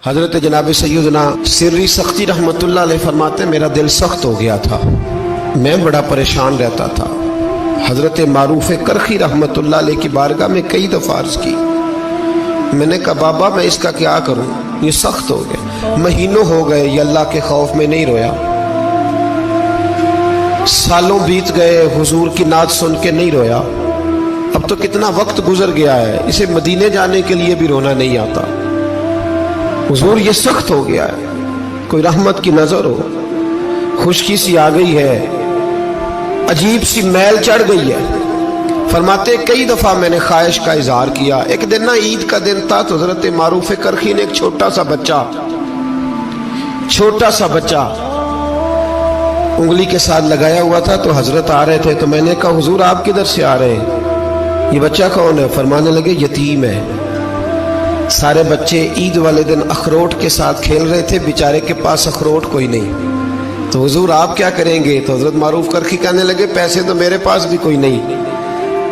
حضرت جناب سیدنا سری سختی رحمتullah علیہ فرماتے میرا دل سخت ہو گیا تھا، میں بڑا پریشان رہتا تھا۔ حضرت معروف کرخی رحمتullah علیہ کی بارگاہ میں کئی دفعہ عرض کی، میں نے کہا بابا میں اس کا کیا کروں، یہ سخت ہو گیا، مہینوں ہو گئے یہ اللہ کے خوف میں نہیں رویا، سالوں بیت گئے حضور کی نعت سن کے نہیں رویا، اب تو کتنا وقت گزر گیا ہے، اسے مدینے جانے کے لیے بھی رونا نہیں آتا، حضور یہ سخت ہو گیا ہے، کوئی رحمت کی نظر ہو، خشکی سی آ گئی ہے، عجیب سی میل چڑھ گئی ہے۔ فرماتے کئی دفعہ میں نے خواہش کا اظہار کیا۔ ایک دن نا عید کا دن تھا تو حضرت معروف کرخی نے ایک چھوٹا سا بچہ انگلی کے ساتھ لگایا ہوا تھا، تو حضرت آ رہے تھے تو میں نے کہا حضور آپ کدھر سے آ رہے ہیں، یہ بچہ کون ہے؟ فرمانے لگے یتیم ہے۔ سارے بچے عید والے دن اخروٹ کے ساتھ کھیل رہے تھے، بیچارے کے پاس اخروٹ کوئی نہیں، تو حضور آپ کیا کریں گے؟ تو حضرت معروف کرخی کہنے لگے پیسے تو میرے پاس بھی کوئی نہیں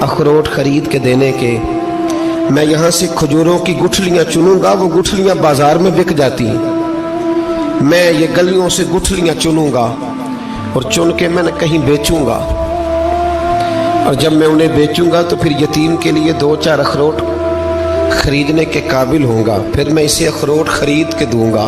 اخروٹ خرید کے دینے کے، میں یہاں سے کھجوروں کی گٹھلیاں چنوں گا، وہ گٹھلیاں بازار میں بک جاتی ہیں، میں یہ گلیوں سے گٹھلیاں چنوں گا اور چن کے میں کہیں بیچوں گا، اور جب میں انہیں بیچوں گا تو پھر یتیم کے لیے 2-4 اخروٹ خریدنے کے قابل ہوں گا، پھر میں اسے اخروٹ خرید کے دوں گا۔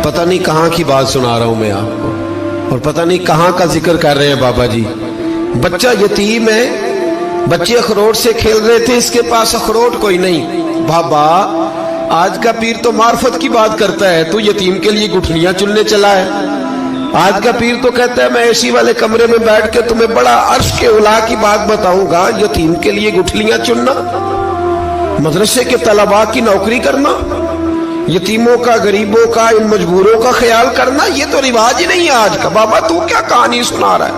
پتہ نہیں کہاں کی بات سنا رہا ہوں میں آپ کو، اور پتہ نہیں کہاں کا ذکر کر رہے ہیں بابا جی۔ بچہ یتیم ہے، بچے اخروٹ سے کھیل رہے تھے، اس کے پاس اخروٹ کوئی نہیں۔ بابا آج کا پیر تو معرفت کی بات کرتا ہے، تو یتیم کے لیے گٹھلیاں چننے چلا ہے۔ آج کا پیر تو کہتا ہے میں اے سی والے کمرے میں بیٹھ کے تمہیں بڑا عرش کے اعلیٰ کی بات بتاؤں گا، یتیم کے لیے گٹھلیاں چننا، مدرسے کے طلباء کی نوکری کرنا، یتیموں کا، غریبوں کا، ان مجبوروں کا خیال کرنا، یہ تو رواج ہی نہیں ہے آج کا۔ بابا تو کیا کہانی سنا رہا ہے؟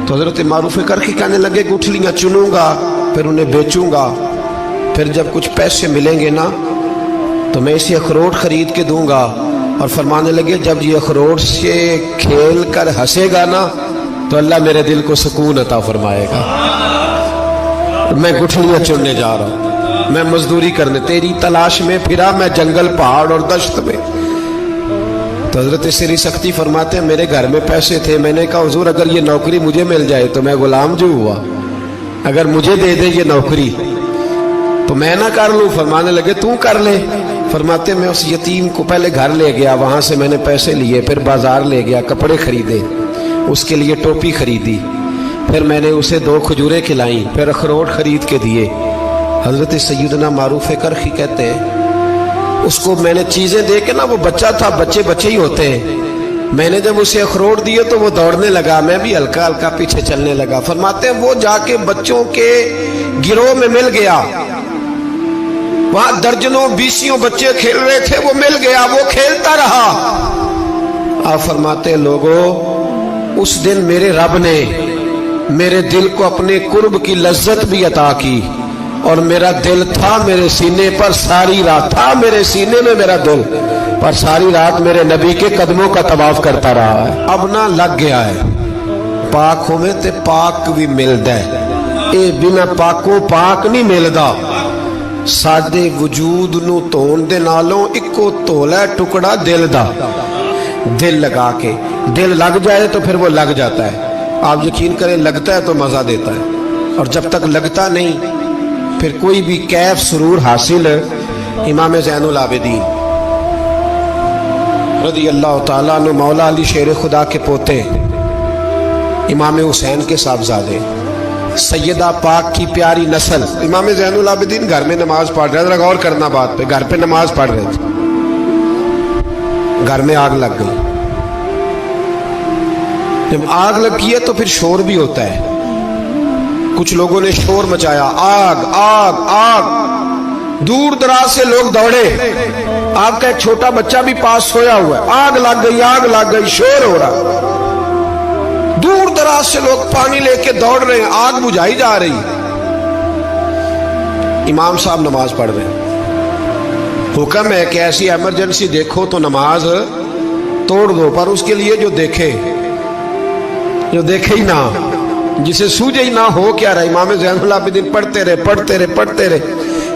تو حضرت معروف کرخی کہنے لگے گٹھلیاں چنوں گا، پھر انہیں بیچوں گا، پھر جب کچھ پیسے ملیں گے نا تو میں اسے اخروٹ خرید کے دوں گا، اور فرمانے لگے جب یہ اخروٹ سے کھیل کر ہنسے گا نا تو اللہ میرے دل کو سکون عطا فرمائے گا۔ میں گٹھلیاں چننے جا رہا ہوں، میں مزدوری کرنے تیری تلاش میں پھرا میں جنگل پہاڑ اور دشت میں۔ تو حضرت سری سختی فرماتے ہیں میرے گھر میں پیسے تھے، میں نے کہا حضور اگر یہ نوکری مجھے مل جائے تو میں غلام جو ہوا، اگر مجھے دے دے یہ نوکری تو میں نہ کر لوں؟ فرمانے لگے تو کر لے۔ فرماتے میں اس یتیم کو پہلے گھر لے گیا، وہاں سے میں نے پیسے لیے، پھر بازار لے گیا، کپڑے خریدے، اس کے لیے ٹوپی خریدی، پھر میں نے اسے 2 کھجوریں کھلائیں، پھر اخروٹ خرید کے دیے۔ حضرت سیدنا معروف کرخی کہتے ہیں اس کو میں نے چیزیں دے کے نا، وہ بچہ تھا، بچے ہی ہوتے ہیں، میں نے جب اسے اخروٹ دیے تو وہ دوڑنے لگا، میں بھی ہلکا ہلکا پیچھے چلنے لگا۔ فرماتے ہیں وہ جا کے بچوں کے گروہ میں مل گیا، وہاں درجنوں 20 بچے کھیل رہے تھے، وہ مل گیا، وہ کھیلتا رہا۔ آپ فرماتے ہیں لوگوں اس دن میرے رب نے میرے دل کو اپنے قرب کی لذت بھی عطا کی، اور میرا دل تھا میرے سینے پر ساری رات، تھا میرے سینے میں میرا دل، پر ساری رات میرے نبی کے قدموں کا طواف کرتا رہا ہے۔ اب نہ لگ گیا ہے، پاک ہوئے تے پاک بھی ملدا ہے، اے بنا پاکوں پاک نہیں ملدا۔ سادے وجود نو تون دے نالوں اکو تولا ٹکڑا دل دا، دل لگا کے، دل لگ جائے تو پھر وہ لگ جاتا ہے۔ آپ یقین کریں لگتا ہے تو مزہ دیتا ہے، اور جب تک لگتا نہیں پھر کوئی بھی کیف سرور حاصل۔ امام زین العابدین رضی اللہ تعالیٰ عنہ مولا علی شیر خدا کے پوتے، امام حسین کے صاحبزادے، سیدہ پاک کی پیاری نسل، امام زین العابدین گھر میں نماز پڑھ رہے تھے، غور کرنا بات پہ، گھر پہ نماز پڑھ رہے تھے، گھر میں آگ لگ گئی۔ جب آگ لگی ہے تو پھر شور بھی ہوتا ہے، کچھ لوگوں نے شور مچایا، آگ آگ آگ، دور دراز سے لوگ دوڑے، آپ کا ایک چھوٹا بچہ بھی پاس سویا ہوا ہے، آگ لگ گئی، شور ہو رہا، دور دراز سے لوگ پانی لے کے دوڑ رہے ہیں، آگ بجھائی جا رہی۔ امام صاحب نماز پڑھ رہے ہیں، حکم ہے کہ ایسی ایمرجنسی دیکھو تو نماز توڑ دو، پر اس کے لیے جو دیکھے ہی نہ، جسے سوجے ہی نہ ہو کیا رہا۔ امام زین العابدین پڑھتے رہے،